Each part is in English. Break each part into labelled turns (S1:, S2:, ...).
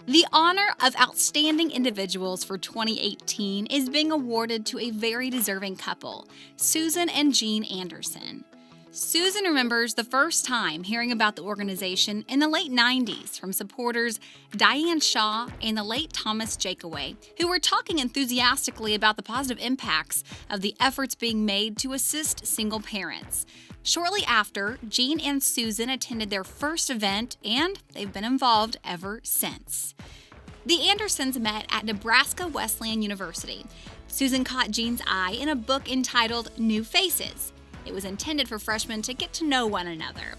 S1: The honor of Outstanding Individuals for 2018 is being awarded to a very deserving couple, Susan and Gene Anderson. Susan remembers the first time hearing about the organization in the late 90s from supporters Diane Shaw and the late Thomas Jacoway, who were talking enthusiastically about the positive impacts of the efforts being made to assist single parents. Shortly after, Gene and Susan attended their first event, and they've been involved ever since. The Andersons met at Nebraska Wesleyan University. Susan caught Gene's eye in a book entitled New Faces. It was intended for freshmen to get to know one another.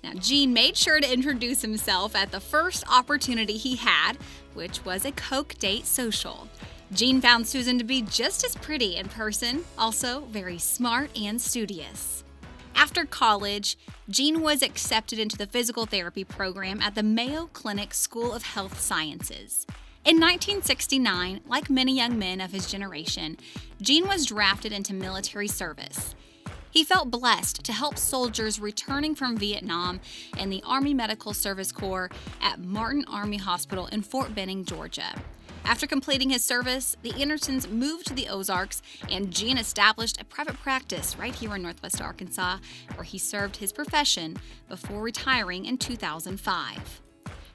S1: Now, Gene made sure to introduce himself at the first opportunity he had, which was a Coke date social. Gene found Susan to be just as pretty in person, also very smart and studious. After college, Gene was accepted into the physical therapy program at the Mayo Clinic School of Health Sciences. In 1969, like many young men of his generation, Gene was drafted into military service. He felt blessed to help soldiers returning from Vietnam in the Army Medical Service Corps at Martin Army Hospital in Fort Benning, Georgia. After completing his service, the Andersons moved to the Ozarks, and Gene established a private practice right here in Northwest Arkansas, where he served his profession before retiring in 2005.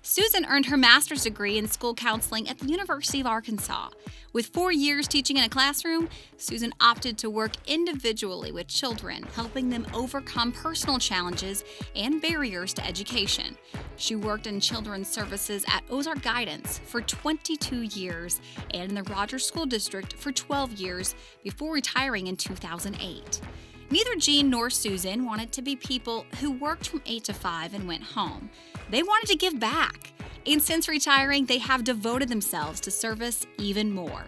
S1: Susan earned her master's degree in school counseling at the University of Arkansas. With 4 years teaching in a classroom, Susan opted to work individually with children, helping them overcome personal challenges and barriers to education. She worked in children's services at Ozark Guidance for 22 years and in the Rogers School District for 12 years before retiring in 2008. Neither Gene nor Susan wanted to be people who worked from 8 to 5 and went home. They wanted to give back, and since retiring, they have devoted themselves to service even more.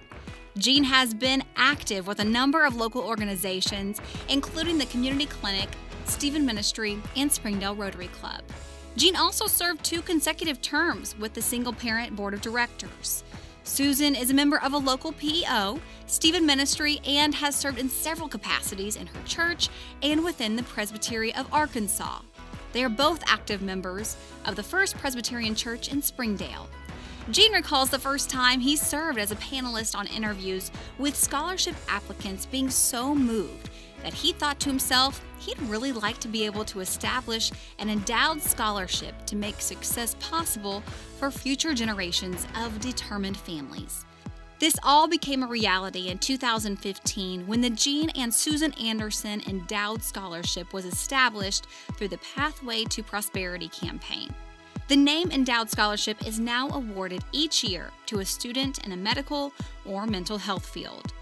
S1: Gene has been active with a number of local organizations, including the Community Clinic, Stephen Ministry, and Springdale Rotary Club. Gene also served 2 consecutive terms with the Single Parent Board of Directors. Susan is a member of a local PEO, Stephen Ministry, and has served in several capacities in her church and within the Presbytery of Arkansas. They are both active members of the First Presbyterian Church in Springdale. Gene recalls the first time he served as a panelist on interviews with scholarship applicants being so moved that he thought to himself he'd really like to be able to establish an endowed scholarship to make success possible for future generations of determined families. This all became a reality in 2015 when the Gene and Susan Anderson Endowed Scholarship was established through the Pathway to Prosperity campaign. The name Endowed Scholarship is now awarded each year to a student in a medical or mental health field.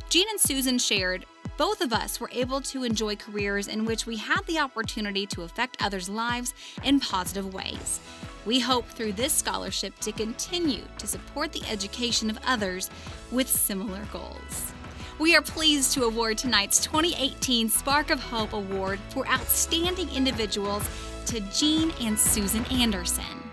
S1: Gene and Susan shared, "Both of us were able to enjoy careers in which we had the opportunity to affect others' lives in positive ways. We hope through this scholarship to continue to support the education of others with similar goals." We are pleased to award tonight's 2018 Spark of Hope Award for Outstanding Individuals to Gene and Susan Anderson.